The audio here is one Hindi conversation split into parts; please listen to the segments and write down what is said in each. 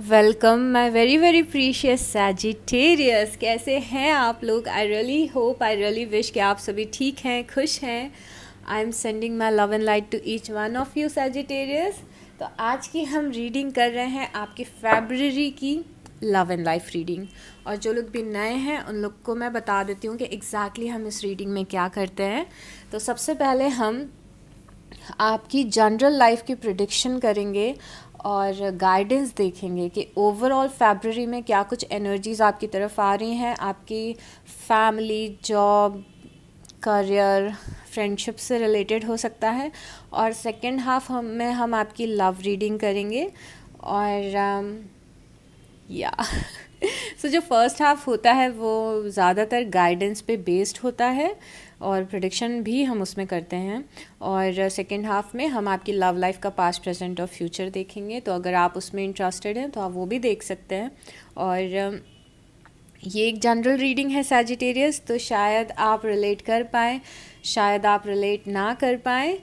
Welcome my very very precious Sagittarius. कैसे हैं आप लोग? I really hope, I really wish कि आप सभी ठीक हैं, खुश हैं। I am sending my love and light to each one of you Sagittarius. तो आज की हम रीडिंग कर रहे हैं आपकी फेब्ररी की लव एंड लाइफ रीडिंग। और जो लोग भी नए हैं उन लोग को मैं बता देती हूँ कि एग्जैक्टली हम इस रीडिंग में क्या करते हैं। तो सबसे पहले हम आपकी जनरल लाइफ की प्रिडिक्शन करेंगे और गाइडेंस देखेंगे कि ओवरऑल फरवरी में क्या कुछ एनर्जीज़ आपकी तरफ आ रही हैं, आपकी फैमिली, जॉब, करियर, फ्रेंडशिप से रिलेटेड हो सकता है। और सेकेंड हाफ में हम आपकी लव रीडिंग करेंगे। और या सो जो फर्स्ट हाफ होता है वो ज़्यादातर गाइडेंस पे बेस्ड होता है और प्रेडिक्शन भी हम उसमें करते हैं। और सेकेंड हाफ में हम आपकी लव लाइफ का पास्ट, प्रेजेंट और फ्यूचर देखेंगे। तो अगर आप उसमें इंटरेस्टेड हैं तो आप वो भी देख सकते हैं। और ये एक जनरल रीडिंग है सैजिटेरियस, तो शायद आप रिलेट कर पाएँ, शायद आप रिलेट ना कर पाएँ।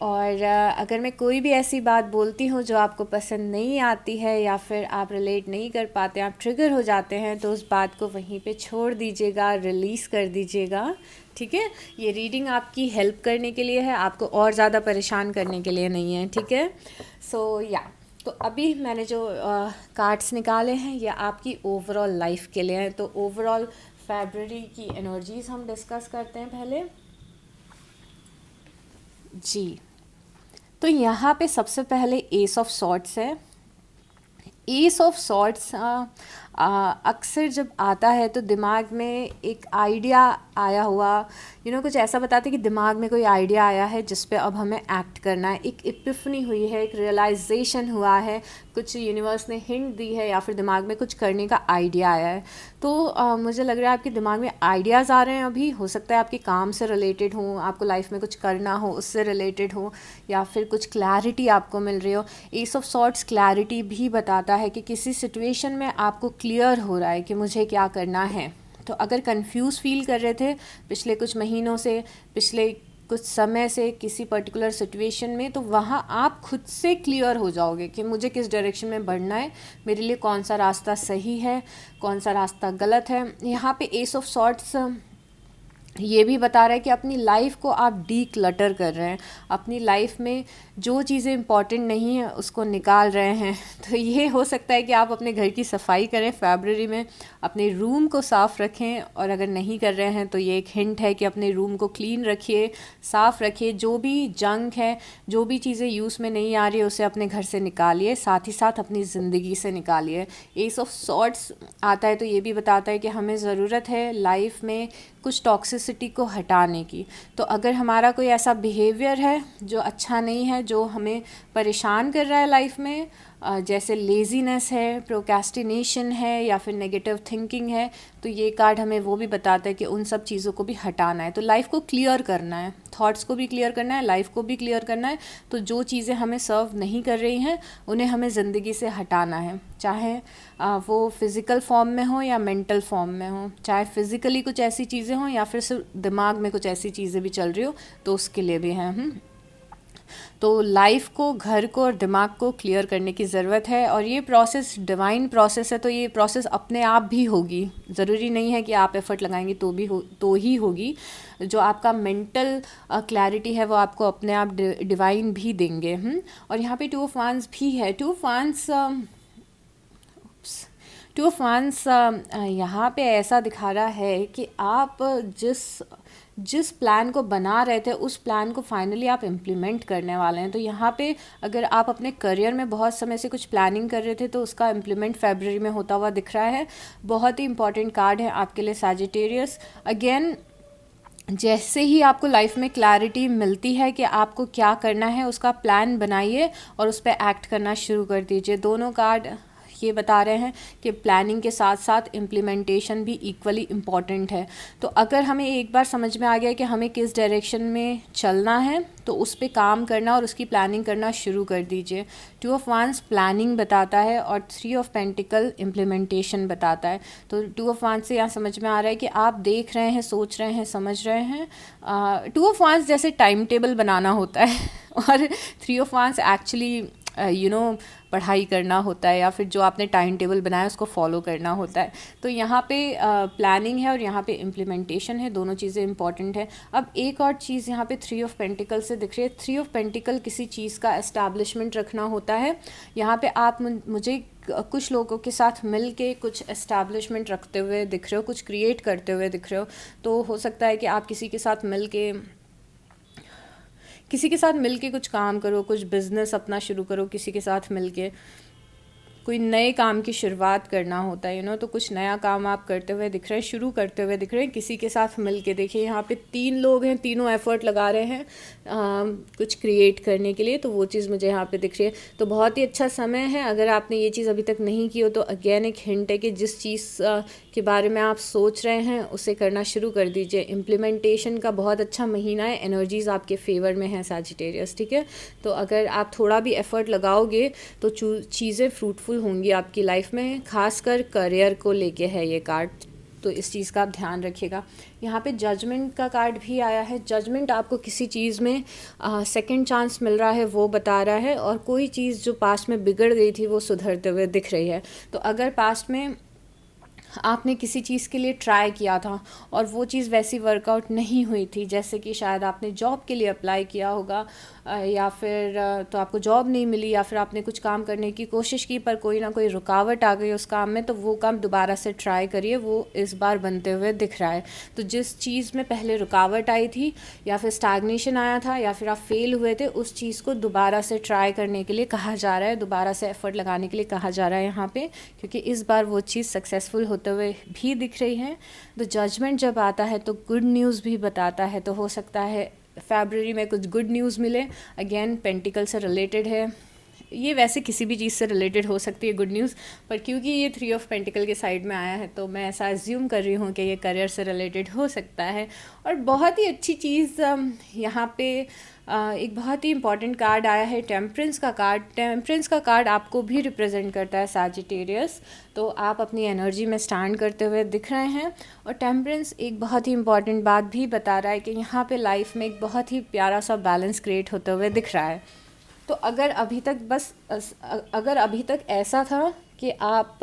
और अगर मैं कोई भी ऐसी बात बोलती हूँ जो आपको पसंद नहीं आती है या फिर आप रिलेट नहीं कर पाते, आप ट्रिगर हो जाते हैं, तो उस बात को वहीं पे छोड़ दीजिएगा, रिलीज़ कर दीजिएगा। ठीक है? ये रीडिंग आपकी हेल्प करने के लिए है, आपको और ज़्यादा परेशान करने के लिए नहीं है। ठीक है? तो अभी मैंने जो कार्ड्स निकाले हैं ये आपकी ओवरऑल लाइफ के लिए हैं। तो ओवरऑल फरवरी की एनर्जीज़ हम डिस्कस करते हैं पहले जी। तो यहाँ पे सबसे पहले एस ऑफ सॉर्ड्स है। एस ऑफ सॉर्ड्स अक्सर जब आता है तो दिमाग में एक आइडिया आया हुआ, कुछ ऐसा बताते हैं कि दिमाग में कोई आइडिया आया है जिस पे अब हमें एक्ट करना है, एक इपिफनी हुई है, एक रियलाइजेशन हुआ है, कुछ यूनिवर्स ने हिंट दी है या फिर दिमाग में कुछ करने का आइडिया आया है। तो मुझे लग रहा है आपके दिमाग में आइडियाज़ आ रहे हैं अभी। हो सकता है आपके काम से रिलेटेड हो, आपको लाइफ में कुछ करना हो उससे रिलेटेड हो, या फिर कुछ क्लैरिटी आपको मिल रही हो। एस ऑफ सॉर्ड्स क्लैरिटी भी बताता है कि किसी सिचुएशन में आपको क्लियर हो रहा है कि मुझे क्या करना है। तो अगर कंफ्यूज फील कर रहे थे पिछले कुछ महीनों से, पिछले कुछ समय से किसी पर्टिकुलर सिचुएशन में, तो वहाँ आप खुद से क्लियर हो जाओगे कि मुझे किस डायरेक्शन में बढ़ना है, मेरे लिए कौन सा रास्ता सही है, कौन सा रास्ता गलत है। यहाँ पे एस ऑफ सॉर्ड्स ये भी बता रहा है कि अपनी लाइफ को आप डी क्लटर कर रहे हैं, अपनी लाइफ में जो चीज़ें इंपॉर्टेंट नहीं है उसको निकाल रहे हैं। तो ये हो सकता है कि आप अपने घर की सफाई करें फरवरी में, अपने रूम को साफ़ रखें। और अगर नहीं कर रहे हैं तो ये एक हिंट है कि अपने रूम को क्लीन रखिए, साफ़ रखिए। जो भी जंक है, जो भी चीज़ें यूज़ में नहीं आ रही है उसे अपने घर से निकालिए, साथ ही साथ अपनी ज़िंदगी से निकालिए। एस ऑफ सॉर्ड्स आता है तो ये भी बताता है कि हमें ज़रूरत है लाइफ में कुछ टॉक्सिसिटी को हटाने की। तो अगर हमारा कोई ऐसा बिहेवियर है जो अच्छा नहीं है, जो हमें परेशान कर रहा है लाइफ में, जैसे लेज़ीनेस है, प्रोक्रेस्टिनेशन है या फिर नेगेटिव थिंकिंग है, तो ये कार्ड हमें वो भी बताता है कि उन सब चीज़ों को भी हटाना है। तो लाइफ को क्लियर करना है, थॉट्स को भी क्लियर करना है, लाइफ को भी क्लियर करना है। तो जो चीज़ें हमें सर्व नहीं कर रही हैं उन्हें हमें ज़िंदगी से हटाना है, चाहे वो फिज़िकल फॉर्म में हो या मेंटल फॉर्म में हो, चाहे फिज़िकली कुछ ऐसी चीज़ें हों या फिर सिर्फ दिमाग में कुछ ऐसी चीज़ें भी चल रही हो, तो उसके लिए भी हैं। तो लाइफ को, घर को और दिमाग को क्लियर करने की ज़रूरत है। और ये प्रोसेस डिवाइन प्रोसेस है, तो ये प्रोसेस अपने आप भी होगी, ज़रूरी नहीं है कि आप एफ़र्ट लगाएंगे तो ही होगी। जो आपका मेंटल क्लैरिटी है वो आपको अपने आप डिवाइन भी देंगे। और यहाँ पे टू ऑफ वांस भी है। टू ऑफ वांस यहाँ पे ऐसा दिखा रहा है कि आप जिस प्लान को बना रहे थे उस प्लान को फाइनली आप इम्प्लीमेंट करने वाले हैं। तो यहाँ पे अगर आप अपने करियर में बहुत समय से कुछ प्लानिंग कर रहे थे तो उसका इम्प्लीमेंट फरवरी में होता हुआ दिख रहा है। बहुत ही इंपॉर्टेंट कार्ड है आपके लिए सैजिटेरियस। अगेन, जैसे ही आपको लाइफ में क्लैरिटी मिलती है कि आपको क्या करना है, उसका प्लान बनाइए और उस पर एक्ट करना शुरू कर दीजिए। दोनों कार्ड ये बता रहे हैं कि प्लानिंग के साथ साथ इम्प्लीमेंटेशन भी इक्वली इम्पॉर्टेंट है। तो अगर हमें एक बार समझ में आ गया कि हमें किस डायरेक्शन में चलना है तो उस पर काम करना और उसकी प्लानिंग करना शुरू कर दीजिए। टू ऑफ वांस प्लानिंग बताता है और थ्री ऑफ पेंटिकल इम्प्लीमेंटेशन बताता है। तो टू ऑफ वांस से यहाँ समझ में आ रहा है कि आप देख रहे हैं, सोच रहे हैं, समझ रहे हैं। टू ऑफ वांस जैसे टाइम टेबल बनाना होता है और थ्री ऑफ वांस एक्चुअली पढ़ाई करना होता है, या फिर जो आपने टाइम टेबल बनाया उसको फॉलो करना होता है। तो यहाँ पे प्लानिंग है और यहाँ पे इम्प्लीमेंटेशन है, दोनों चीज़ें इंपॉर्टेंट है। अब एक और चीज़ यहाँ पे 3 ऑफ पेंटिकल से दिख रही है। 3 ऑफ पेंटिकल किसी चीज़ का एस्टैब्लिशमेंट रखना होता है। यहाँ पे आप मुझे कुछ लोगों के साथ मिल के कुछ एस्टैब्लिशमेंट रखते हुए दिख रहे हो, कुछ क्रिएट करते हुए दिख रहे हो। तो हो सकता है कि आप किसी के साथ मिल के कुछ काम करो, कुछ बिजनेस अपना शुरू करो किसी के साथ मिल के, कोई नए काम की शुरुआत करना होता है तो कुछ नया काम आप करते हुए दिख रहे हैं, शुरू करते हुए दिख रहे हैं किसी के साथ मिल के। देखिए यहाँ पे 3 लोग हैं, तीनों एफर्ट लगा रहे हैं कुछ क्रिएट करने के लिए, तो वो चीज़ मुझे यहाँ पे दिख रही है। तो बहुत ही अच्छा समय है। अगर आपने ये चीज़ अभी तक नहीं की हो तो अगेन एक हिंट है कि जिस चीज़ के बारे में आप सोच रहे हैं उसे करना शुरू कर दीजिए। इम्प्लीमेंटेशन का बहुत अच्छा महीना है, एनर्जीज़ आपके फेवर में हैं सैजिटेरियस, ठीक है। तो अगर आप थोड़ा भी एफर्ट लगाओगे तो चीज़ें फ्रूटफुल होंगी आपकी लाइफ में, खासकर करियर को लेके है ये कार्ड, तो इस चीज़ का आप ध्यान रखिएगा। यहाँ पे जजमेंट का कार्ड भी आया है। जजमेंट आपको किसी चीज़ में सेकंड चांस मिल रहा है वो बता रहा है, और कोई चीज़ जो पास्ट में बिगड़ गई थी वो सुधरते हुए दिख रही है। तो अगर पास्ट में आपने किसी चीज़ के लिए ट्राई किया था और वो चीज़ वैसी वर्कआउट नहीं हुई थी, जैसे कि शायद आपने जॉब के लिए अप्लाई किया होगा या फिर तो आपको जॉब नहीं मिली, या फिर आपने कुछ काम करने की कोशिश की पर कोई ना कोई रुकावट आ गई उस काम में, तो वो काम दोबारा से ट्राई करिए, वो इस बार बनते हुए दिख रहा है। तो जिस चीज़ में पहले रुकावट आई थी या फिर स्टैग्नेशन आया था या फिर आप फेल हुए थे, उस चीज़ को दोबारा से ट्राई करने के लिए कहा जा रहा है, दोबारा से एफर्ट लगाने के लिए कहा जा रहा है यहाँ पे, क्योंकि इस बार वो चीज़ सक्सेसफुल होते हुए भी दिख रही है। तो जजमेंट जब आता है तो गुड न्यूज़ भी बताता है, तो हो सकता है फरवरी में कुछ गुड न्यूज़ मिले। अगेन पेंटिकल से रिलेटेड है, ये वैसे किसी भी चीज़ से रिलेटेड हो सकती है गुड न्यूज़, पर क्योंकि ये 3 ऑफ पेंटिकल के साइड में आया है तो मैं ऐसा एज्यूम कर रही हूँ कि ये करियर से रिलेटेड हो सकता है। और बहुत ही अच्छी चीज़ यहाँ पे एक बहुत ही इंपॉर्टेंट कार्ड आया है, टेम्परेंस का कार्ड। टेम्परेंस का कार्ड आपको भी रिप्रेजेंट करता है सैजिटेरियस, तो आप अपनी एनर्जी में स्टैंड करते हुए दिख रहे हैं। और टेम्परेंस एक बहुत ही इंपॉर्टेंट बात भी बता रहा है कि यहाँ पे लाइफ में एक बहुत ही प्यारा सा बैलेंस क्रिएट होते हुए दिख रहा है। तो अगर अभी तक ऐसा था कि आप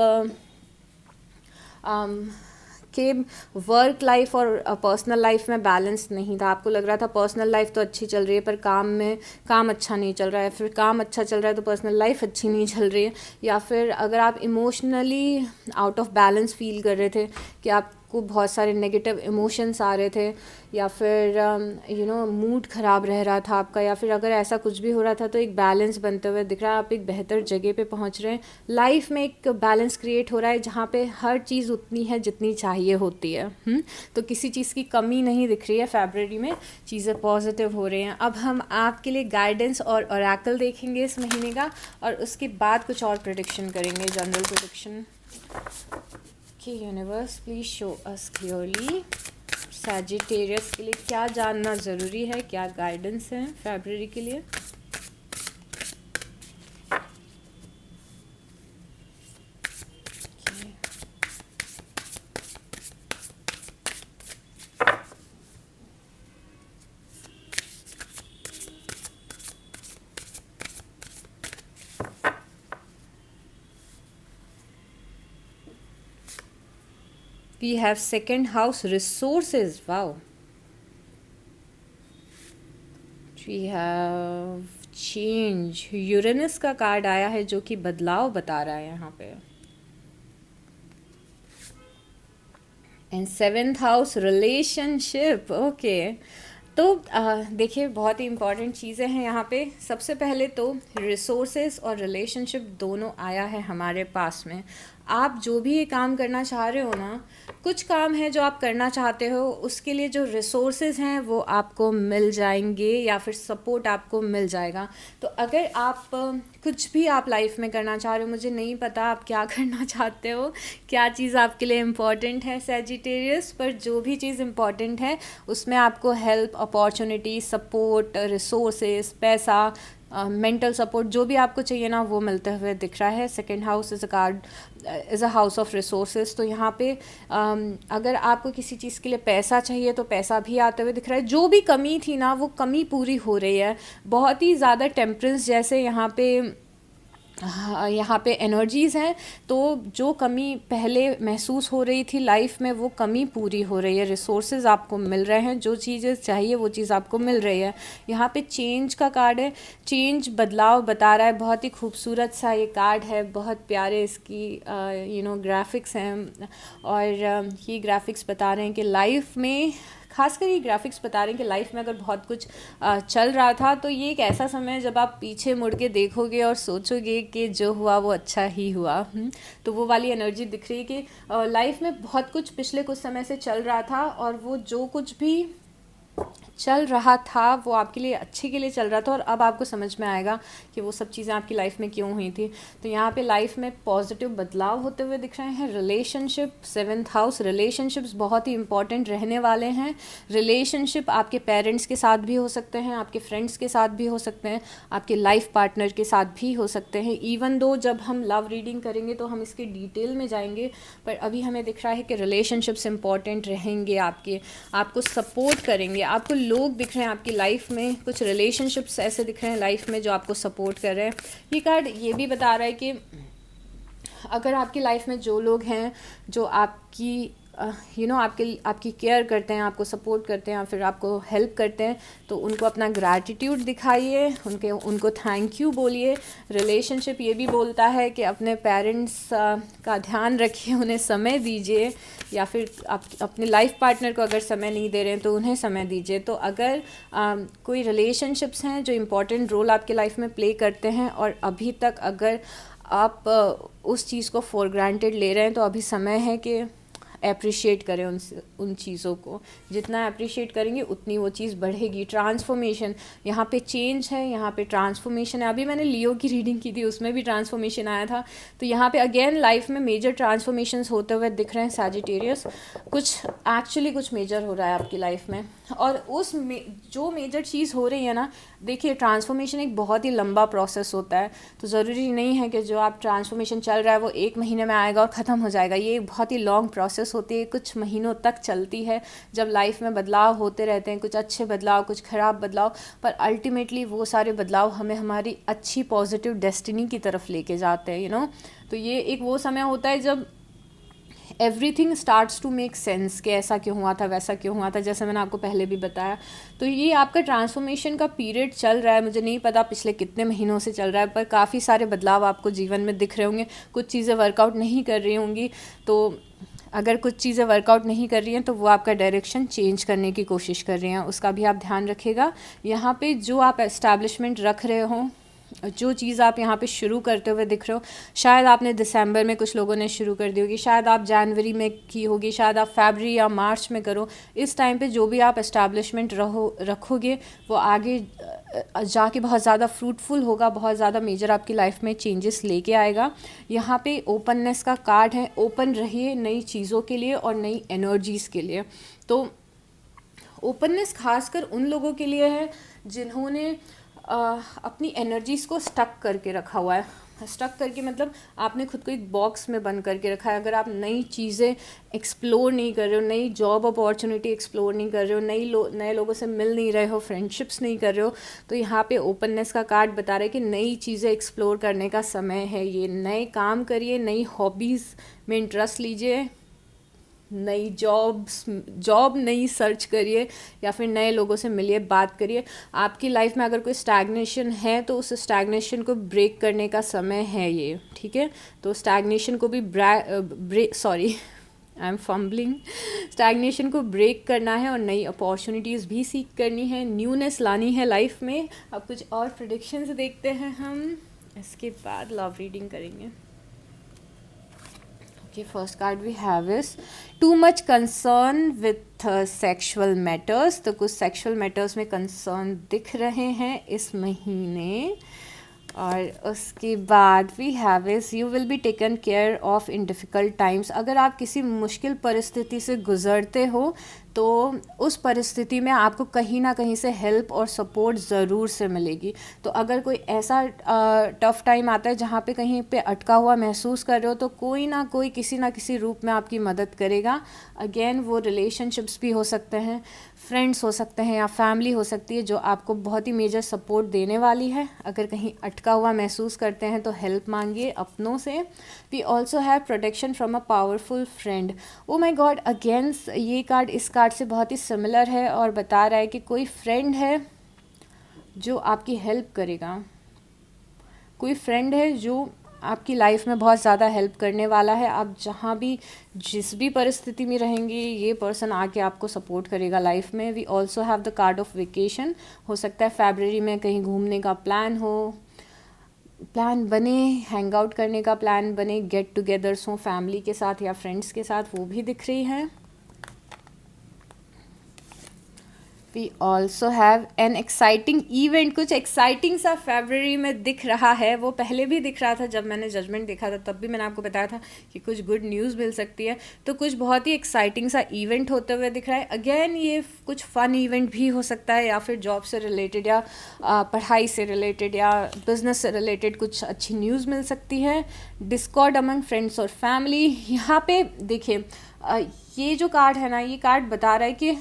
कि वर्क लाइफ और पर्सनल लाइफ में बैलेंस नहीं था, आपको लग रहा था पर्सनल लाइफ तो अच्छी चल रही है पर काम अच्छा नहीं चल रहा है, फिर काम अच्छा चल रहा है तो पर्सनल लाइफ अच्छी नहीं चल रही है, या फिर अगर आप emotionally out of balance feel कर रहे थे कि आपको बहुत सारे नेगेटिव इमोशंस आ रहे थे, या फिर मूड ख़राब रह रहा था आपका, या फिर अगर ऐसा कुछ भी हो रहा था, तो एक बैलेंस बनते हुए दिख रहा है। आप एक बेहतर जगह पे पहुंच रहे हैं, लाइफ में एक बैलेंस क्रिएट हो रहा है जहाँ पे हर चीज़ उतनी है जितनी चाहिए होती है। तो किसी चीज़ की कमी नहीं दिख रही है फरवरी में, चीज़ें पॉजिटिव हो रही हैं। अब हम आपके लिए गाइडेंस और ओरेकल देखेंगे इस महीने का, और उसके बाद कुछ और प्रेडिक्शन करेंगे, general prediction. Universe please show us clearly Sagittarius के लिए क्या जानना ज़रूरी है, क्या गाइडेंस है फरवरी के लिए। We have second house resources. Wow. We have change. Uranus का कार्ड आया है जो कि बदलाव बता रहा है यहाँ पे। And 7th house relationship. Okay, तो देखिए बहुत ही इम्पॉर्टेंट चीज़ें हैं यहाँ पे। सबसे पहले तो रिसोर्सेज और रिलेशनशिप दोनों आया है हमारे पास में। आप जो भी ये काम करना चाह रहे हो ना, कुछ काम है जो आप करना चाहते हो, उसके लिए जो रिसोर्सेज हैं वो आपको मिल जाएंगे या फिर सपोर्ट आपको मिल जाएगा। तो अगर आप कुछ भी आप लाइफ में करना चाह रहे हो, मुझे नहीं पता आप क्या करना चाहते हो, क्या चीज़ आपके लिए इम्पॉर्टेंट है सैजिटेरियस, पर जो भी चीज़ इम्पॉर्टेंट है उसमें आपको हेल्प, अपॉर्चुनिटी, सपोर्ट, रिसोर्सेज, पैसा, मेंटल सपोर्ट, जो भी आपको चाहिए ना वो मिलते हुए दिख रहा है। Second house is a house of resources. तो यहाँ पे अगर आपको किसी चीज़ के लिए पैसा चाहिए तो पैसा भी आते हुए दिख रहा है। जो भी कमी थी ना वो कमी पूरी हो रही है। बहुत ही ज़्यादा टेम्परेंस जैसे यहाँ पे हाँ, यहाँ पे एनर्जीज़ हैं, तो जो कमी पहले महसूस हो रही थी लाइफ में वो कमी पूरी हो रही है, रिसोर्सेज आपको मिल रहे हैं, जो चीज़ें चाहिए वो चीज़ आपको मिल रही है। यहाँ पे चेंज का कार्ड है, चेंज बदलाव बता रहा है, बहुत ही खूबसूरत सा ये कार्ड है, बहुत प्यारे इसकी ग्राफिक्स हैं। और ये ग्राफिक्स बता रहे हैं कि लाइफ में, खासकर ये ग्राफिक्स बता रहे हैं कि लाइफ में अगर बहुत कुछ चल रहा था तो ये एक ऐसा समय है जब आप पीछे मुड़ के देखोगे और सोचोगे कि जो हुआ वो अच्छा ही हुआ। तो वो वाली एनर्जी दिख रही है कि लाइफ में बहुत कुछ पिछले कुछ समय से चल रहा था और वो जो कुछ भी चल रहा था वो आपके लिए अच्छे के लिए चल रहा था, और अब आपको समझ में आएगा कि वो सब चीज़ें आपकी लाइफ में क्यों हुई थी। तो यहाँ पे लाइफ में पॉजिटिव बदलाव होते हुए दिख रहे हैं। रिलेशनशिप, 7th हाउस, रिलेशनशिप्स बहुत ही इंपॉर्टेंट रहने वाले हैं। रिलेशनशिप आपके पेरेंट्स के साथ भी हो सकते हैं, आपके फ्रेंड्स के साथ भी हो सकते हैं, आपके लाइफ पार्टनर के साथ भी हो सकते हैं। इवन दो जब हम लव रीडिंग करेंगे तो हम इसके डिटेल में जाएंगे, पर अभी हमें दिख रहा है कि रिलेशनशिप्स इंपॉर्टेंट रहेंगे, आपको सपोर्ट करेंगे। आपको लोग दिख रहे हैं आपकी लाइफ में, कुछ रिलेशनशिप्स ऐसे दिख रहे हैं लाइफ में जो आपको सपोर्ट कर रहे हैं। ये कार्ड ये भी बता रहा है कि अगर आपकी लाइफ में जो लोग हैं जो आपकी आपकी केयर करते हैं, आपको सपोर्ट करते हैं या फिर आपको हेल्प करते हैं, तो उनको अपना ग्रैटिट्यूड दिखाइए, उनको थैंक यू बोलिए। रिलेशनशिप ये भी बोलता है कि अपने पेरेंट्स का ध्यान रखिए, उन्हें समय दीजिए, या फिर आप अपने लाइफ पार्टनर को अगर समय नहीं दे रहे हैं तो उन्हें समय दीजिए। तो अगर कोई रिलेशनशिप्स हैं जो इम्पोर्टेंट रोल आपके लाइफ में प्ले करते हैं और अभी तक अगर आप उस चीज़ को फॉर ग्रांटेड ले रहे हैं, तो अभी समय है कि अप्रिशिएट करें उन चीज़ों को। जितना अप्रिशिएट करेंगे उतनी वो चीज़ बढ़ेगी। ट्रांसफॉर्मेशन, यहाँ पे चेंज है, यहाँ पे ट्रांसफॉर्मेशन है। अभी मैंने लियो की रीडिंग की थी, उसमें भी ट्रांसफॉर्मेशन आया था। तो यहाँ पे अगेन लाइफ में मेजर ट्रांसफॉर्मेशंस होते हुए दिख रहे हैं सैजिटेरियस। कुछ मेजर हो रहा है आपकी लाइफ में, और जो मेजर चीज़ हो रही है ना, देखिए ट्रांसफॉर्मेशन एक बहुत ही लंबा प्रोसेस होता है। तो ज़रूरी नहीं है कि जो आप ट्रांसफॉर्मेशन चल रहा है वो 1 महीने में आएगा और ख़त्म हो जाएगा। ये बहुत ही लॉन्ग प्रोसेस होती है, कुछ महीनों तक चलती है, जब लाइफ में बदलाव होते रहते हैं, कुछ अच्छे बदलाव, कुछ ख़राब बदलाव, पर अल्टीमेटली वो सारे बदलाव हमें हमारी अच्छी पॉजिटिव डेस्टिनी की तरफ लेके जाते हैं। तो ये एक वो समय होता है जब everything starts to make sense कि ऐसा क्यों हुआ था, वैसा क्यों हुआ था, जैसे मैंने आपको पहले भी बताया। तो ये आपका ट्रांसफॉर्मेशन का पीरियड चल रहा है। मुझे नहीं पता पिछले कितने महीनों से चल रहा है, पर काफ़ी सारे बदलाव आपको जीवन में दिख रहे होंगे। कुछ चीज़ें वर्कआउट नहीं कर रही होंगी, तो अगर कुछ चीज़ें वर्कआउट नहीं कर रही हैं तो वो आपका डायरेक्शन चेंज करने की कोशिश कर रही हैं, उसका भी आप ध्यान रखिएगा। यहाँ पे जो आप एस्टैब्लिशमेंट रख रहे हो, जो चीज़ आप यहाँ पे शुरू करते हुए दिख रहे हो, शायद आपने दिसंबर में कुछ लोगों ने शुरू कर दी होगी, शायद आप जनवरी में की होगी, शायद आप फरवरी या मार्च में करो। इस टाइम पे जो भी आप एस्टैब्लिशमेंट रखोगे वो आगे जाके बहुत ज़्यादा फ्रूटफुल होगा, बहुत ज़्यादा मेजर आपकी लाइफ में चेंजेस लेके आएगा। यहाँ पे ओपननेस का कार्ड है, ओपन रहिए नई चीज़ों के लिए और नई एनर्जीज़ के लिए। तो ओपननेस खासकर उन लोगों के लिए है जिन्होंने अपनी एनर्जीज़ को स्टक करके रखा हुआ है। स्टक करके मतलब आपने खुद को एक बॉक्स में बंद करके रखा है। अगर आप नई चीज़ें एक्सप्लोर नहीं कर रहे हो, नई जॉब अपॉर्चुनिटी एक्सप्लोर नहीं कर रहे हो, नए लोगों से मिल नहीं रहे हो, फ्रेंडशिप्स नहीं कर रहे हो, तो यहाँ पे ओपननेस का कार्ड बता रहा है कि नई चीज़ें एक्सप्लोर करने का समय है। ये नए काम करिए, नई हॉबीज़ में इंटरेस्ट लीजिए, नई जॉब नई सर्च करिए, या फिर नए लोगों से मिलिए, बात करिए। आपकी लाइफ में अगर कोई स्टैग्नेशन है तो उस स्टैग्नेशन को ब्रेक करने का समय है ये, ठीक है। तो स्टैग्नेशन को भी आई एम फम्बलिंग, स्टैग्नेशन को ब्रेक करना है और नई अपॉर्चुनिटीज़ भी सीख करनी है, न्यूनेस लानी है लाइफ में। अब कुछ और प्रेडिक्शंस देखते हैं हम, इसके बाद लव रीडिंग करेंगे। First card we have is too much concern with sexual matters. तो कुछ सेक्सुअल मैटर्स में कंसर्न दिख रहे हैं इस महीने। और उसके बाद we have is you will be taken care of in difficult times. अगर आप किसी मुश्किल परिस्थिति से गुजरते हो तो उस परिस्थिति में आपको कहीं ना कहीं से हेल्प और सपोर्ट ज़रूर से मिलेगी। तो अगर कोई ऐसा टफ़ टाइम आता है जहाँ पे कहीं पे अटका हुआ महसूस कर रहे हो, तो कोई ना कोई किसी ना किसी रूप में आपकी मदद करेगा। अगेन वो रिलेशनशिप्स भी हो सकते हैं, फ्रेंड्स हो सकते हैं, या फैमिली हो सकती है जो आपको बहुत ही मेजर सपोर्ट देने वाली है। अगर कहीं अटका हुआ महसूस करते हैं तो हेल्प मांगिए अपनों से। We also have protection from a powerful friend. Oh my god, against ये कार्ड इस कार्ड से बहुत ही सिमिलर है और बता रहा है कि कोई फ्रेंड है जो आपकी हेल्प करेगा। कोई फ्रेंड है जो आपकी लाइफ में बहुत ज़्यादा हेल्प करने वाला है। आप जहाँ भी जिस भी परिस्थिति में रहेंगे, ये पर्सन आके आपको सपोर्ट करेगा लाइफ में। We also have the card of vacation. हो सकता है फरवरी में कहीं घूमने का प्लान हो, प्लान बने, हैंग आउट करने का प्लान बने, गेट टुगेदर्स हों फैमिली के साथ या फ्रेंड्स के साथ, वो भी दिख रही है। We also have an exciting event. कुछ एक्साइटिंग सा फरवरी में दिख रहा है। वो पहले भी दिख रहा था जब मैंने जजमेंट देखा था, तब भी मैंने आपको बताया था कि कुछ गुड न्यूज़ मिल सकती है। तो कुछ बहुत ही एक्साइटिंग सा इवेंट होते हुए दिख रहा है। अगेन ये कुछ फ़न इवेंट भी हो सकता है, या फिर जॉब से रिलेटेड, या पढ़ाई से रिलेटेड, या बिजनेस से रिलेटेड कुछ अच्छी न्यूज़ मिल सकती है। डिस्कॉर्ड अमंग फ्रेंड्स और फैमिली। यहाँ पे देखिए, ये जो कार्ड है ना, ये कार्ड बता रहा है कि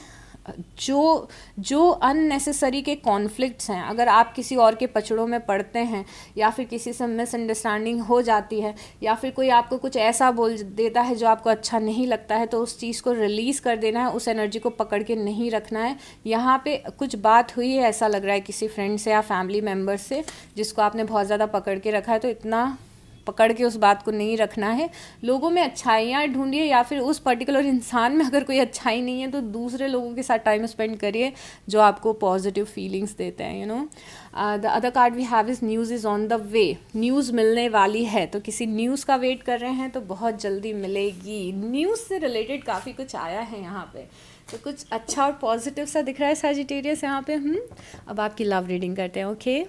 जो अननेसेसरी के कॉन्फ्लिक्ट्स हैं, अगर आप किसी और के पचड़ों में पड़ते हैं, या फिर किसी से मिसअंडरस्टैंडिंग हो जाती है, या फिर कोई आपको कुछ ऐसा बोल देता है जो आपको अच्छा नहीं लगता है, तो उस चीज़ को रिलीज़ कर देना है, उस एनर्जी को पकड़ के नहीं रखना है। यहाँ पे कुछ बात हुई है, ऐसा लग रहा है किसी फ्रेंड से या फैमिली मेम्बर से, जिसको आपने बहुत ज़्यादा पकड़ के रखा है। तो इतना पकड़ के उस बात को नहीं रखना है। लोगों में अच्छाइयाँ ढूंढिए, या फिर उस पर्टिकुलर इंसान में अगर कोई अच्छाई नहीं है तो दूसरे लोगों के साथ टाइम स्पेंड करिए जो आपको पॉजिटिव फीलिंग्स देते हैं। You know, the other card we have is news is on the way. News मिलने वाली है, तो किसी न्यूज़ का वेट कर रहे हैं तो बहुत जल्दी मिलेगी। न्यूज़ से रिलेटेड काफ़ी कुछ आया है यहाँ पे, तो कुछ अच्छा और पॉजिटिव सा दिख रहा है सजिटेरियस यहाँ पे। अब आपकी लव रीडिंग करते हैं। Okay,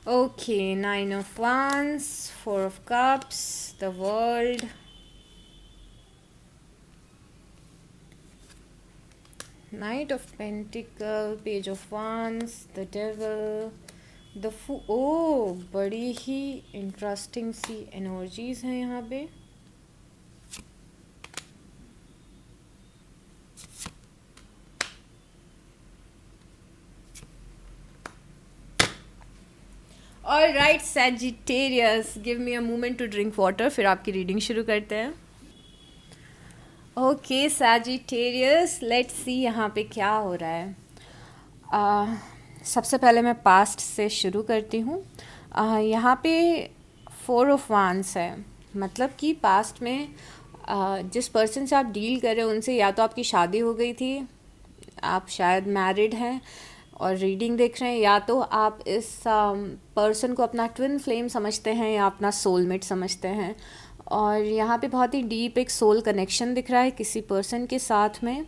Okay, Nine of Wands, Four of Cups, the World, Knight of Pentacles, Page of Wands, the Devil, the Fool. Oh, बड़ी ही इंटरेस्टिंग सी एनर्जीज हैं यहाँ पे। All right Sagittarius, give me a moment to drink water, फिर आपकी रीडिंग शुरू करते हैं। ओके सैजिटेरियस, लेट्स सी यहाँ पे क्या हो रहा है। सबसे पहले मैं पास्ट से शुरू करती हूँ। यहाँ पे 4 ऑफ वांड्स है, मतलब कि पास्ट में जिस पर्सन से आप डील कर रहे हो उनसे या तो आपकी शादी हो गई थी, आप शायद मैरिड हैं और रीडिंग देख रहे हैं, या तो आप इस पर्सन को अपना ट्विन फ्लेम समझते हैं या अपना सोलमेट समझते हैं। और यहाँ पे बहुत ही डीप एक सोल कनेक्शन दिख रहा है किसी पर्सन के साथ में।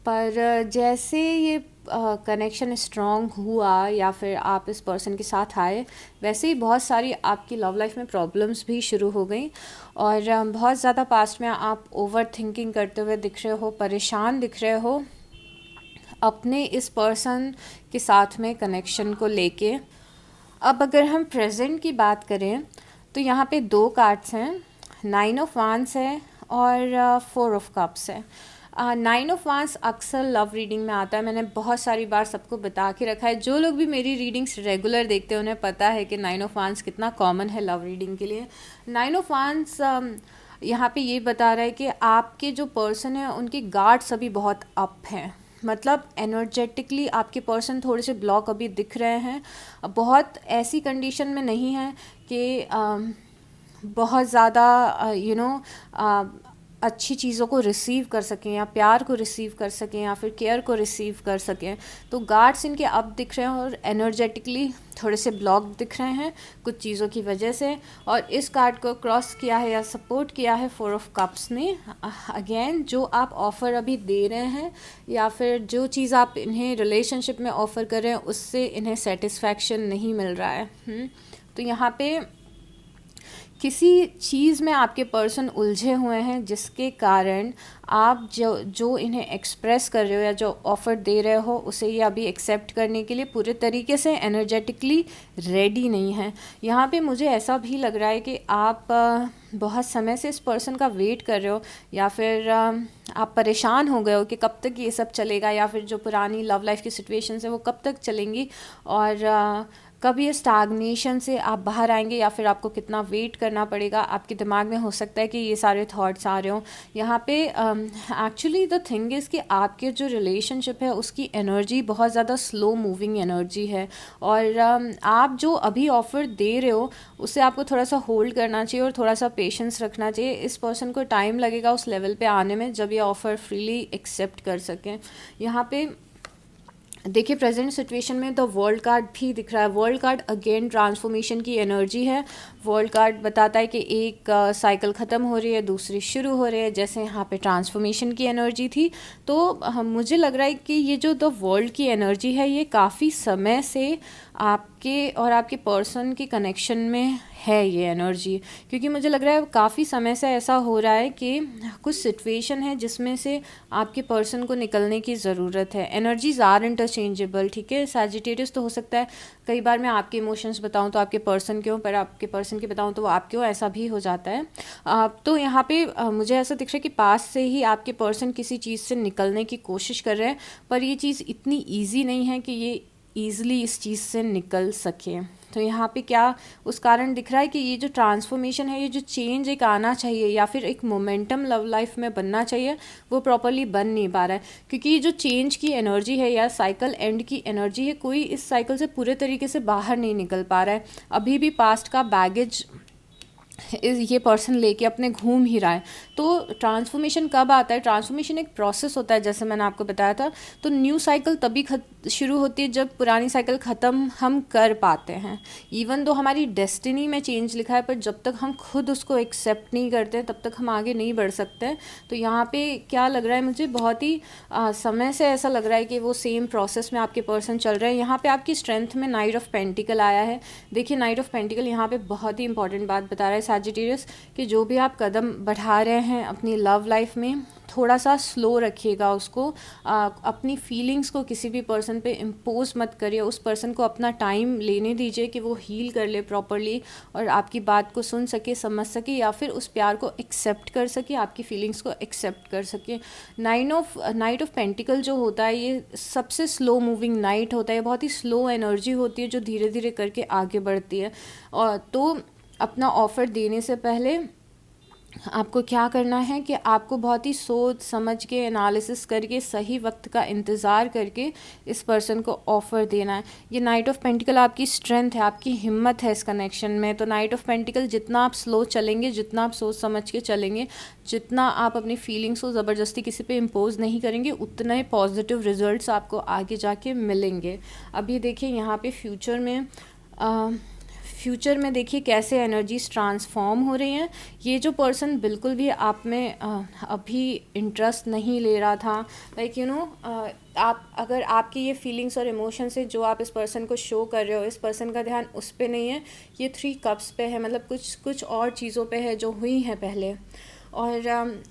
पर जैसे ये कनेक्शन स्ट्रॉन्ग हुआ या फिर आप इस पर्सन के साथ आए, वैसे ही बहुत सारी आपकी लव लाइफ में प्रॉब्लम्स भी शुरू हो गई। और बहुत ज़्यादा पास्ट में आप ओवर थिंकिंग करते हुए दिख रहे हो, परेशान दिख रहे हो अपने इस पर्सन के साथ में कनेक्शन को लेके। अब अगर हम प्रेजेंट की बात करें तो यहाँ पे 2 कार्ड्स हैं, 9 ऑफ वांड्स है और 4 ऑफ कप्स है। 9 ऑफ वांड्स अक्सर लव रीडिंग में आता है, मैंने बहुत सारी बार सबको बता के रखा है। जो लोग भी मेरी रीडिंग्स रेगुलर देखते हैं उन्हें पता है कि 9 ऑफ वांड्स कितना कॉमन है लव रीडिंग के लिए। 9 ऑफ वांड्स यहाँ पे ये बता रहा है कि आपके जो पर्सन है उनकी गार्ड्स अभी बहुत अप हैं, मतलब एनर्जेटिकली आपके पर्सन थोड़े से ब्लॉक अभी दिख रहे हैं। बहुत ऐसी कंडीशन में नहीं है कि बहुत ज़्यादा अच्छी चीज़ों को रिसीव कर सकें, या प्यार को रिसीव कर सकें, या फिर केयर को रिसीव कर सकें। तो गार्ड्स इनके अब दिख रहे हैं और एनर्जेटिकली थोड़े से ब्लॉक दिख रहे हैं कुछ चीज़ों की वजह से। और इस कार्ड को क्रॉस किया है या सपोर्ट किया है 4 ऑफ कप्स ने। अगेन जो आप ऑफ़र अभी दे रहे हैं या फिर जो चीज़ आप इन्हें रिलेशनशिप में ऑफ़र कर रहे हैं उससे इन्हें सेटिस्फैक्शन नहीं मिल रहा है। तो यहाँ पे किसी चीज़ में आपके पर्सन उलझे हुए हैं, जिसके कारण आप जो इन्हें एक्सप्रेस कर रहे हो या जो ऑफ़र दे रहे हो उसे ये अभी एक्सेप्ट करने के लिए पूरे तरीके से एनर्जेटिकली रेडी नहीं है। यहाँ पे मुझे ऐसा भी लग रहा है कि आप बहुत समय से इस पर्सन का वेट कर रहे हो, या फिर आप परेशान हो गए हो कि कब तक ये सब चलेगा, या फिर जो पुरानी लव लाइफ की सिचुएशंस है वो कब तक चलेंगी, और कब ये स्टैग्नेशन से आप बाहर आएंगे, या फिर आपको कितना वेट करना पड़ेगा। आपके दिमाग में हो सकता है कि ये सारे थॉट्स आ रहे हो। यहाँ पे एक्चुअली द थिंग इज़ कि आपके जो रिलेशनशिप है उसकी एनर्जी बहुत ज़्यादा स्लो मूविंग एनर्जी है, और आप जो अभी ऑफ़र दे रहे हो उसे आपको थोड़ा सा होल्ड करना चाहिए और थोड़ा सा पेशेंस रखना चाहिए। इस पर्सन को टाइम लगेगा उस लेवल पे आने में जब ये ऑफ़र फ्रीली एक्सेप्ट कर सकें। यहाँ पे देखिए प्रेजेंट सिचुएशन में द वर्ल्ड कार्ड भी दिख रहा है। वर्ल्ड कार्ड अगेन ट्रांसफॉर्मेशन की एनर्जी है। वर्ल्ड कार्ड बताता है कि एक साइकिल ख़त्म हो रही है, दूसरी शुरू हो रही है, जैसे यहाँ पे ट्रांसफॉर्मेशन की एनर्जी थी। तो मुझे लग रहा है कि ये जो द वर्ल्ड की एनर्जी है ये काफ़ी समय से आपके और आपके पर्सन के कनेक्शन में है ये एनर्जी, क्योंकि मुझे लग रहा है काफ़ी समय से ऐसा हो रहा है कि कुछ सिचुएशन है जिसमें से आपके पर्सन को निकलने की ज़रूरत है। एनर्जीज आर इंटरचेंजेबल, ठीक है। सैजिटेरियस तो हो सकता है कई बार मैं आपके इमोशंस बताऊं तो आपके पर्सन के हो, पर आपके पर्सन के बताऊं तो वो आपके हो, ऐसा भी हो जाता है। तो यहाँ पे मुझे ऐसा दिख रहा है कि पास से ही आपके पर्सन किसी चीज़ से निकलने की कोशिश कर रहे हैं, पर ये चीज़ इतनी ईजी नहीं है कि ये ईज़िली इस चीज़ से निकल सके। तो यहाँ पे क्या उस कारण दिख रहा है कि ये जो ट्रांसफॉर्मेशन है, ये जो चेंज एक आना चाहिए या फिर एक मोमेंटम लव लाइफ में बनना चाहिए, वो प्रॉपरली बन नहीं पा रहा है, क्योंकि ये जो चेंज की एनर्जी है या साइकिल एंड की एनर्जी है, कोई इस साइकिल से पूरे तरीके से बाहर नहीं निकल पा रहा है। अभी भी पास्ट का बैगेज ये पर्सन लेके अपने घूम ही रहा है। तो ट्रांसफॉर्मेशन कब आता है? ट्रांसफॉर्मेशन एक प्रोसेस होता है, जैसे मैंने आपको बताया था। तो न्यू साइकिल तभी शुरू होती है जब पुरानी साइकिल ख़त्म हम कर पाते हैं। इवन दो हमारी डेस्टिनी में चेंज लिखा है, पर जब तक हम खुद उसको एक्सेप्ट नहीं करते तब तक हम आगे नहीं बढ़ सकते। तो यहाँ पे क्या लग रहा है मुझे, बहुत ही समय से ऐसा लग रहा है कि वो सेम प्रोसेस में आपके पर्सन चल रहे हैं। यहाँ पे आपकी स्ट्रेंथ में नाइट ऑफ पेंटिकल आया है। देखिए नाइट ऑफ पेंटिकल यहाँ पे बहुत ही इंपॉर्टेंट बात बता रहा है सैजिटेरियस, कि जो भी आप कदम बढ़ा रहे हैं अपनी लव लाइफ में, थोड़ा सा स्लो रखिएगा उसको। अपनी फीलिंग्स को किसी भी पर्सन पे इम्पोज मत करिए। उस पर्सन को अपना टाइम लेने दीजिए कि वो हील कर ले प्रॉपरली और आपकी बात को सुन सके, समझ सके, या फिर उस प्यार को एक्सेप्ट कर सके, आपकी फीलिंग्स को एक्सेप्ट कर सके। नाइट ऑफ पेंटिकल जो होता है ये सबसे स्लो मूविंग नाइट होता है। बहुत ही स्लो एनर्जी होती है जो धीरे धीरे करके आगे बढ़ती है। और तो अपना ऑफ़र देने से पहले आपको क्या करना है कि आपको बहुत ही सोच समझ के एनालिसिस करके सही वक्त का इंतज़ार करके इस पर्सन को ऑफ़र देना है। ये नाइट ऑफ पेंटिकल आपकी स्ट्रेंथ है, आपकी हिम्मत है इस कनेक्शन में। तो नाइट ऑफ पेंटिकल जितना आप स्लो चलेंगे, जितना आप सोच समझ के चलेंगे, जितना आप अपनी फीलिंग्स को ज़बरदस्ती किसी पे इम्पोज नहीं करेंगे, उतने पॉजिटिव रिजल्ट्स आपको आगे जाके मिलेंगे। अभी देखिए यहाँ पे फ्यूचर में देखिए कैसे एनर्जीज ट्रांसफॉर्म हो रही हैं। ये जो पर्सन बिल्कुल भी आप में अभी इंटरेस्ट नहीं ले रहा था, लाइक आप अगर आपकी ये फीलिंग्स और इमोशंस है जो आप इस पर्सन को शो कर रहे हो, इस पर्सन का ध्यान उस पे नहीं है, ये 3 कप्स पे है, मतलब कुछ और चीज़ों पे है जो हुई हैं पहले। और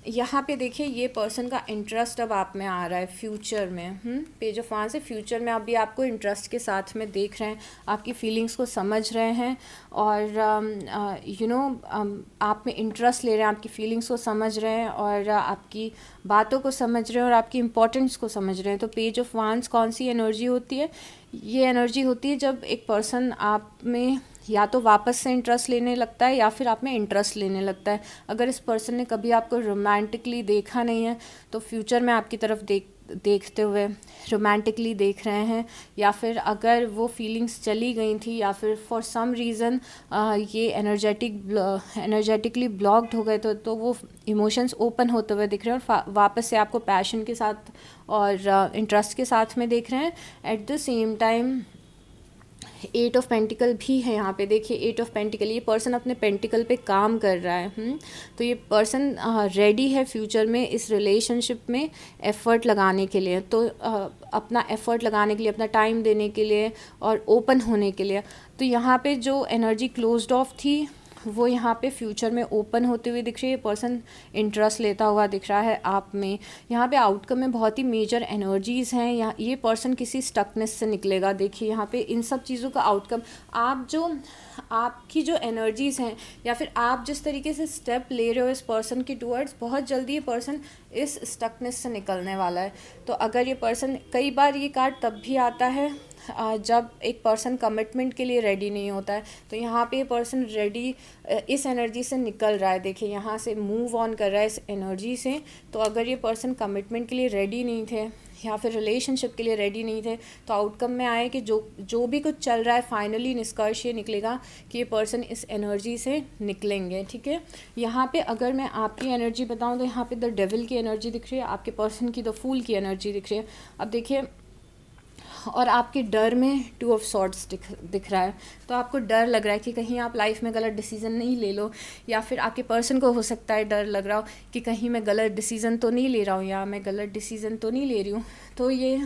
यहाँ पे देखिए ये पर्सन का इंटरेस्ट अब आप में आ रहा है फ्यूचर में। पेज ऑफ वांड्स से फ्यूचर में अभी आपको इंटरेस्ट के साथ में देख रहे हैं, आपकी फीलिंग्स को समझ रहे हैं, और आप में इंटरेस्ट ले रहे हैं, आपकी फीलिंग्स को समझ रहे हैं, और आपकी बातों को समझ रहे हैं, और आपकी इम्पोर्टेंस को समझ रहे हैं। तो पेज ऑफ वांड्स कौन सी एनर्जी होती है? ये एनर्जी होती है जब एक पर्सन आप में या तो वापस से इंटरेस्ट लेने लगता है या फिर आप में इंटरेस्ट लेने लगता है। अगर इस पर्सन ने कभी आपको रोमांटिकली देखा नहीं है तो फ्यूचर में आपकी तरफ देखते हुए, रोमांटिकली देख रहे हैं, या फिर अगर वो फीलिंग्स चली गई थी या फिर फॉर सम रीज़न ये एनर्जेटिकली ब्लॉक्ड हो गए तो वो इमोशंस ओपन होते हुए दिख रहे हैं और वापस से आपको पैशन के साथ और इंटरेस्ट के साथ में देख रहे हैं। At the same time 8 of pentacle भी है यहाँ पे, देखिए 8 ऑफ पेंटिकल, ये पर्सन अपने पेंटिकल पे काम कर रहा है। तो ये पर्सन रेडी है फ्यूचर में इस रिलेशनशिप में एफ़र्ट लगाने के लिए, तो अपना एफ़र्ट लगाने के लिए, अपना टाइम देने के लिए और ओपन होने के लिए। तो यहाँ पे जो एनर्जी क्लोज्ड ऑफ थी वो यहाँ पे फ्यूचर में ओपन होते हुए दिख रही है। पर्सन इंटरेस्ट लेता हुआ दिख रहा है आप में। यहाँ पे आउटकम में बहुत ही मेजर एनर्जीज़ हैं। यहाँ ये पर्सन किसी स्टकनेस से निकलेगा। देखिए यहाँ पे इन सब चीज़ों का आउटकम, आपकी जो एनर्जीज़ हैं या फिर आप जिस तरीके से स्टेप ले रहे हो इस पर्सन के टूवर्ड्स, बहुत जल्दी ये पर्सन इस स्टकनेस से निकलने वाला है। तो अगर ये पर्सन, कई बार ये कार्ड तब भी आता है जब एक पर्सन कमिटमेंट के लिए रेडी नहीं होता है, तो यहाँ पे ये पर्सन रेडी इस एनर्जी से निकल रहा है। देखिए यहाँ से मूव ऑन कर रहा है इस एनर्जी से। तो अगर ये पर्सन कमिटमेंट के लिए रेडी नहीं थे या फिर रिलेशनशिप के लिए रेडी नहीं थे, तो आउटकम में आए कि जो भी कुछ चल रहा है, फाइनली निष्कर्ष ये निकलेगा कि ये पर्सन इस एनर्जी से निकलेंगे। ठीक है, यहाँ पे अगर मैं आपकी एनर्जी बताऊँ तो यहाँ पे द डेविल की एनर्जी दिख रही है, आपके पर्सन की द फूल की एनर्जी दिख रही है। अब देखिए, और आपके डर में 2 ऑफ सॉर्ड्स दिख रहा है। तो आपको डर लग रहा है कि कहीं आप लाइफ में गलत डिसीज़न नहीं ले लो, या फिर आपके पर्सन को हो सकता है डर लग रहा हो कि कहीं मैं गलत डिसीज़न तो नहीं ले रहा हूँ या मैं गलत डिसीज़न तो नहीं ले रही हूँ। तो ये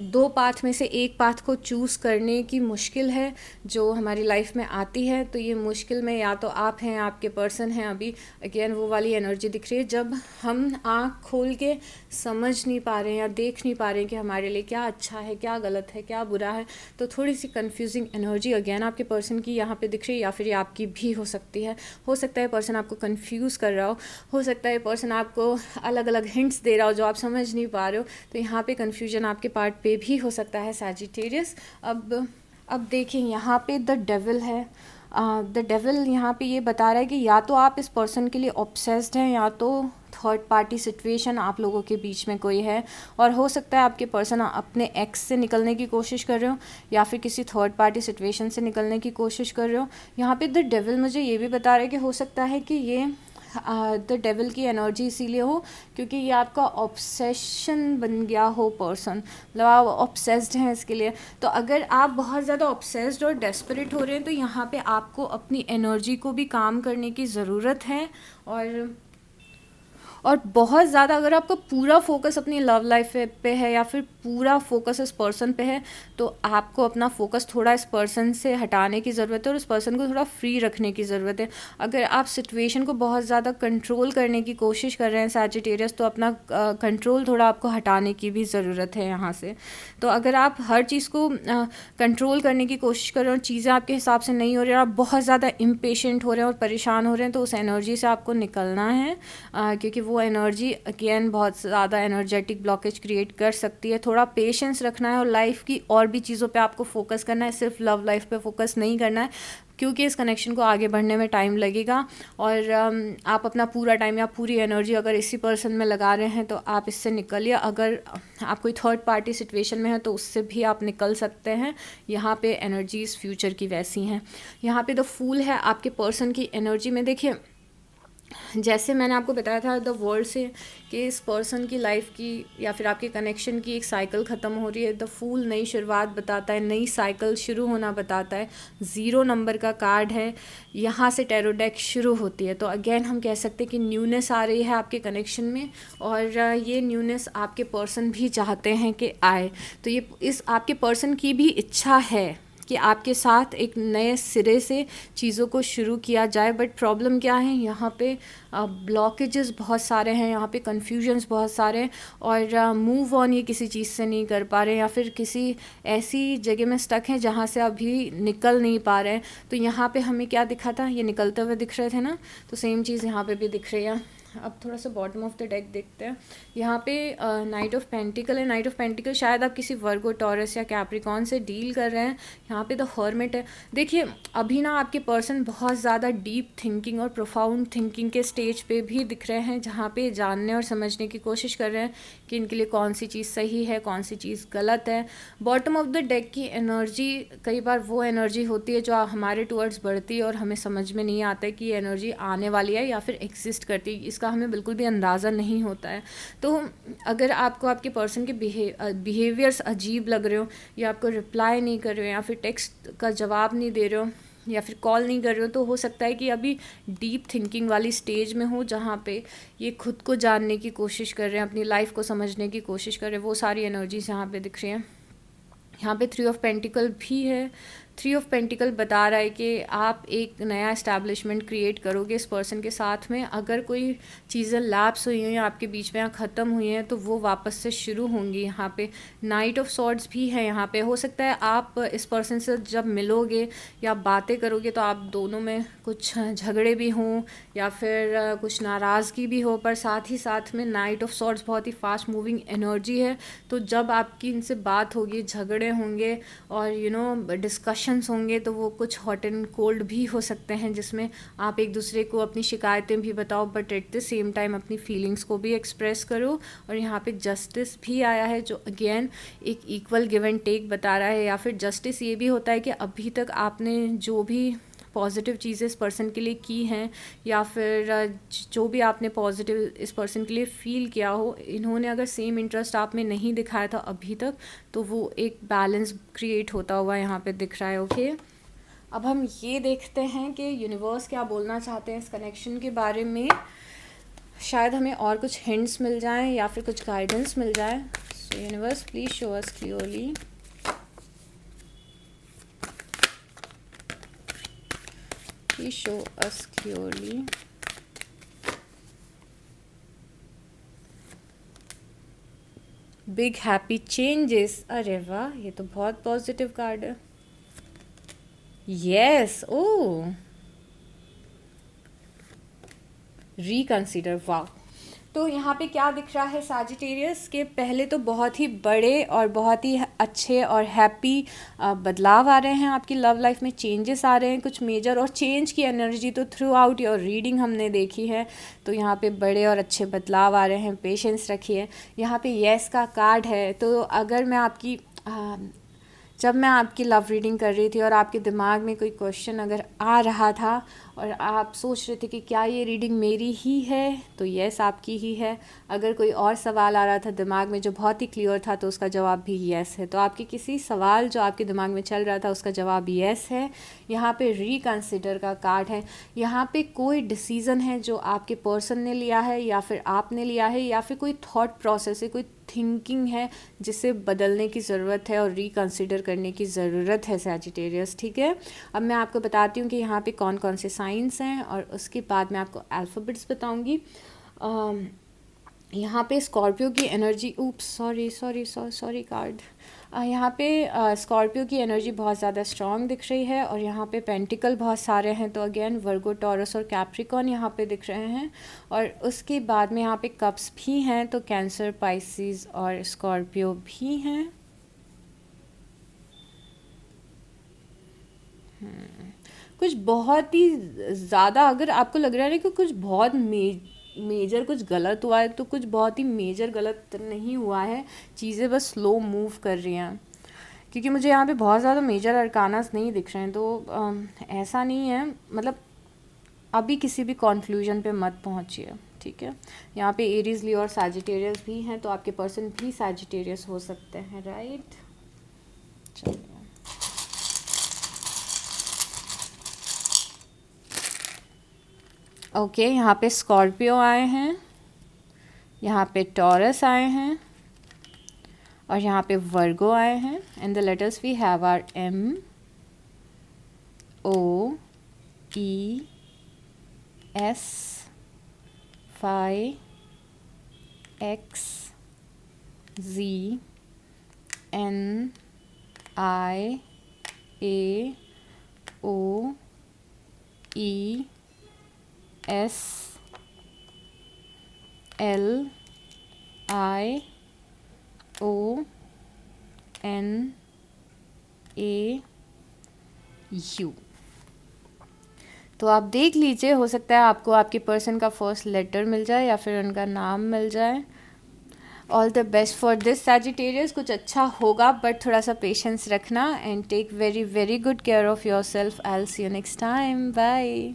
2 पाथ में से एक पाथ को चूज़ करने की मुश्किल है जो हमारी लाइफ में आती है। तो ये मुश्किल में या तो आप हैं, आपके पर्सन हैं। अभी अगेन वो वाली एनर्जी दिख रही है जब हम आँख खोल के समझ नहीं पा रहे हैं या देख नहीं पा रहे हैं कि हमारे लिए क्या अच्छा है, क्या गलत है, क्या बुरा है। तो थोड़ी सी कंफ्यूजिंग एनर्जी अगेन आपके पर्सन की यहाँ पे दिख रही है, या फिर ये आपकी भी हो सकती है। हो सकता है पर्सन आपको कंफ्यूज कर रहा हो सकता है पर्सन आपको अलग अलग हिंट्स दे रहा हो जो आप समझ नहीं पा रहे हो। तो यहाँ पे कन्फ्यूजन आपके पार्ट पे भी हो सकता है सैजिटेरियस। अब देखिए यहाँ पे द डेविल है। द डेविल यहाँ पे ये बता रहा है कि या तो आप इस पर्सन के लिए ऑब्सेस्ड हैं, या तो थर्ड पार्टी सिचुएशन आप लोगों के बीच में कोई है, और हो सकता है आपके पर्सन अपने एक्स से निकलने की कोशिश कर रहे हो या फिर किसी थर्ड पार्टी सिचुएशन से निकलने की कोशिश कर रहे हो। यहाँ पे द डेविल मुझे ये भी बता रहा है कि हो सकता है कि ये द डेविल की एनर्जी इसीलिए हो क्योंकि ये आपका ऑब्सेशन बन गया हो पर्सन, मतलब आप ऑब्सेस्ड हैं इसके लिए। तो अगर आप बहुत ज़्यादा ऑब्सेस्ड और डेस्परेट हो रहे हैं तो यहाँ पे आपको अपनी एनर्जी को भी काम करने की ज़रूरत है। और बहुत ज़्यादा अगर आपका पूरा फोकस अपनी लव लाइफ पे है या फिर पूरा फोकस इस पर्सन पे है, तो आपको अपना फोकस थोड़ा इस पर्सन से हटाने की ज़रूरत है और इस पर्सन को थोड़ा फ्री रखने की ज़रूरत है। अगर आप सिचुएशन को बहुत ज़्यादा कंट्रोल करने की कोशिश कर रहे हैं सैजिटेरियस, तो अपना कंट्रोल थोड़ा आपको हटाने की भी ज़रूरत है यहाँ से। तो अगर आप हर चीज़ को कंट्रोल करने की कोशिश कर रहे हो और चीज़ें आपके हिसाब से नहीं हो रही और आप बहुत ज़्यादा इम्पेशेंट हो रहे हैं और परेशान हो रहे हैं, तो उस एनर्जी से आपको निकलना है क्योंकि वो एनर्जी अगेन बहुत ज़्यादा एनर्जेटिक ब्लॉकेज क्रिएट कर सकती है। थोड़ा पेशेंस रखना है और लाइफ की और भी चीज़ों पे आपको फोकस करना है, सिर्फ लव लाइफ पे फोकस नहीं करना है क्योंकि इस कनेक्शन को आगे बढ़ने में टाइम लगेगा। और आप अपना पूरा टाइम या पूरी एनर्जी अगर इसी पर्सन में लगा रहे हैं तो आप इससे निकलिए। अगर आप कोई थर्ड पार्टी सिचुएशन में है तो उससे भी आप निकल सकते हैं। यहाँ पे एनर्जीज फ्यूचर की वैसी हैं। यहाँ पे द फूल है आपके पर्सन की एनर्जी में। देखिए जैसे मैंने आपको बताया था द वर्ल्ड से कि इस पर्सन की लाइफ की या फिर आपके कनेक्शन की एक साइकिल ख़त्म हो रही है। द फूल नई शुरुआत बताता है, नई साइकिल शुरू होना बताता है। 0 नंबर का कार्ड है, यहाँ से टैरो डेक शुरू होती है। तो अगेन हम कह सकते हैं कि न्यूनेस आ रही है आपके कनेक्शन में और ये न्यूनेस आपके पर्सन भी चाहते हैं कि आए। तो ये इस आपके पर्सन की भी इच्छा है कि आपके साथ एक नए सिरे से चीज़ों को शुरू किया जाए। बट प्रॉब्लम क्या है, यहाँ पे ब्लॉकेजेस बहुत सारे हैं, यहाँ पे कन्फ्यूजन्स बहुत सारे हैं और मूव ऑन ये किसी चीज़ से नहीं कर पा रहे हैं या फिर किसी ऐसी जगह में स्टक हैं जहाँ से अभी निकल नहीं पा रहे हैं। तो यहाँ पे हमें क्या दिखा था, ये निकलते हुए दिख रहे थे ना, तो सेम चीज़ यहाँ पे भी दिख रही है। अब थोड़ा सा बॉटम ऑफ द डेक देखते हैं। यहाँ पे नाइट ऑफ पेंटिकल है। नाइट ऑफ पेंटिकल शायद आप किसी वर्गो, टॉरस या कैप्रिकॉन से डील कर रहे हैं। यहाँ पे द हर्मिट है। देखिए अभी ना आपके पर्सन बहुत ज़्यादा डीप थिंकिंग और प्रोफाउंड थिंकिंग के स्टेज पे भी दिख रहे हैं, जहाँ पे जानने और समझने की कोशिश कर रहे हैं कि इनके लिए कौन सी चीज़ सही है, कौन सी चीज़ गलत है। बॉटम ऑफ द डेक की एनर्जी कई बार वो एनर्जी होती है जो हमारे टूवर्ड्स बढ़ती है और हमें समझ में नहीं आता है कि ये एनर्जी आने वाली है या फिर एग्जिस्ट करती है, इसका हमें बिल्कुल भी अंदाज़ा नहीं होता है। तो अगर आपको आपके पर्सन के बिहेवियर्स अजीब लग रहे हो, या आपको रिप्लाई नहीं कर रहे हो, या फिर टेक्स्ट का जवाब नहीं दे रहे हो, या फिर कॉल नहीं कर रहे हो, तो हो सकता है कि अभी डीप थिंकिंग वाली स्टेज में हो, जहाँ पे ये खुद को जानने की कोशिश कर रहे हैं, अपनी लाइफ को समझने की कोशिश कर रहे हैं। वो सारी एनर्जीज यहाँ पे दिख रही हैं। यहाँ पे 3 ऑफ पेंटिकल भी है। 3 ऑफ पेंटिकल बता रहा है कि आप एक नया इस्टेब्लिशमेंट क्रिएट करोगे इस पर्सन के साथ में। अगर कोई चीज़ें लैप्स हुई हैं या आपके बीच में ख़त्म हुई हैं तो वो वापस से शुरू होंगी। यहाँ पे नाइट ऑफ सॉर्ड्स भी है। यहाँ पे हो सकता है आप इस पर्सन से जब मिलोगे या बातें करोगे तो आप दोनों में कुछ झगड़े भी हों या फिर कुछ नाराज़गी भी हो, पर साथ ही साथ में नाइट ऑफ सॉर्ड्स बहुत ही फास्ट मूविंग एनर्जी है। तो जब आपकी इनसे बात होगी, झगड़े होंगे और डिस्कशंस होंगे, तो वो कुछ हॉट एंड कोल्ड भी हो सकते हैं, जिसमें आप एक दूसरे को अपनी शिकायतें भी बताओ, but at the same time अपनी फीलिंग्स को भी एक्सप्रेस करो। और यहाँ पे जस्टिस भी आया है, जो अगेन एक इक्वल गिव एंड टेक बता रहा है। या फिर जस्टिस ये भी होता है कि अभी तक आपने जो भी पॉजिटिव चीज़ें इस पर्सन के लिए की हैं, या फिर जो भी आपने पॉजिटिव इस पर्सन के लिए फ़ील किया हो, इन्होंने अगर सेम इंटरेस्ट आप में नहीं दिखाया था अभी तक, तो वो एक बैलेंस क्रिएट होता हुआ यहाँ पे दिख रहा है। ओके, अब हम ये देखते हैं कि यूनिवर्स क्या बोलना चाहते हैं इस कनेक्शन के बारे में। शायद हमें और कुछ हिंट्स मिल जाएं या फिर कुछ गाइडेंस मिल जाए। सो universe please show us clearly. Please show us clearly. Big happy changes. अरे वाह, ये तो बहुत पॉजिटिव कार्ड है। यस, ओ रिकंसीडर, वाह। तो यहाँ पे क्या दिख रहा है सैजिटेरियस के, पहले तो बहुत ही बड़े और बहुत ही अच्छे और हैप्पी बदलाव आ रहे हैं आपकी लव लाइफ में, चेंजेस आ रहे हैं कुछ मेजर। और चेंज की एनर्जी तो थ्रू आउट योर रीडिंग हमने देखी है। तो यहाँ पे बड़े और अच्छे बदलाव आ रहे हैं, पेशेंस रखिए। यहाँ पे येस का कार्ड है। तो अगर मैं आपकी जब मैं आपकी लव रीडिंग कर रही थी और आपके दिमाग में कोई क्वेश्चन अगर आ रहा था और आप सोच रहे थे कि क्या ये रीडिंग मेरी ही है, तो यस आपकी ही है। अगर कोई और सवाल आ रहा था दिमाग में जो बहुत ही क्लियर था, तो उसका जवाब भी यस है। तो आपके किसी सवाल जो आपके दिमाग में चल रहा था उसका जवाब यस है। यहाँ पे रिकंसिडर का कार्ड है। यहाँ पे कोई डिसीज़न है जो आपके पर्सन ने लिया है या फिर आपने लिया है, या फिर कोई थॉट प्रोसेस है, कोई थिंकिंग है जिसे बदलने की ज़रूरत है और रिकंसिडर करने की ज़रूरत है सैजिटेरियस। ठीक है, अब मैं आपको बताती हूँ कि यहाँ पे कौन कौन से साइंस हैं और उसके बाद मैं आपको अल्फ़ाबेट्स बताऊँगी। यहाँ पे स्कॉर्पियो की एनर्जी, ऊप्स सॉरी कार्ड। यहाँ पे स्कॉर्पियो की एनर्जी बहुत ज़्यादा स्ट्रॉन्ग दिख रही है और यहाँ पे पेंटिकल बहुत सारे हैं। तो अगेन वर्गो, टॉरस और कैप्रिकॉन यहाँ पे दिख रहे हैं। और उसके बाद में यहाँ पे कप्स भी हैं, तो कैंसर, पाइसिस और स्कॉर्पियो भी हैं। कुछ बहुत ही ज़्यादा, अगर आपको लग रहा है ना कि कुछ बहुत मेजर कुछ गलत हुआ है, तो कुछ बहुत ही मेजर गलत नहीं हुआ है, चीज़ें बस स्लो मूव कर रही हैं। क्योंकि मुझे यहाँ पे बहुत ज़्यादा मेजर अरकानास नहीं दिख रहे हैं, तो ऐसा नहीं है, मतलब अभी किसी भी कॉन्क्लूजन पे मत पहुँचिए। ठीक है, यहाँ पे एरीज, लियो और सैजिटेरियस भी हैं, तो आपके पर्सन भी सैजिटेरियस हो सकते हैं, राइट। चलिए, ओके, यहाँ पे स्कॉर्पियो आए हैं, यहाँ पे टॉरस आए हैं और यहाँ पे वर्गो आए हैं। And the letters we have are M, O, E, S, Phi, X, Z, N, I, A, O, E, S, LIONAU। तो आप देख लीजिए, हो सकता है आपको आपके पर्सन का फर्स्ट लेटर मिल जाए या फिर उनका नाम मिल जाए। All the best for this Sagittarius. कुछ अच्छा होगा, बट थोड़ा सा पेशेंस रखना and take very very good care of yourself. I will see you next time. Bye.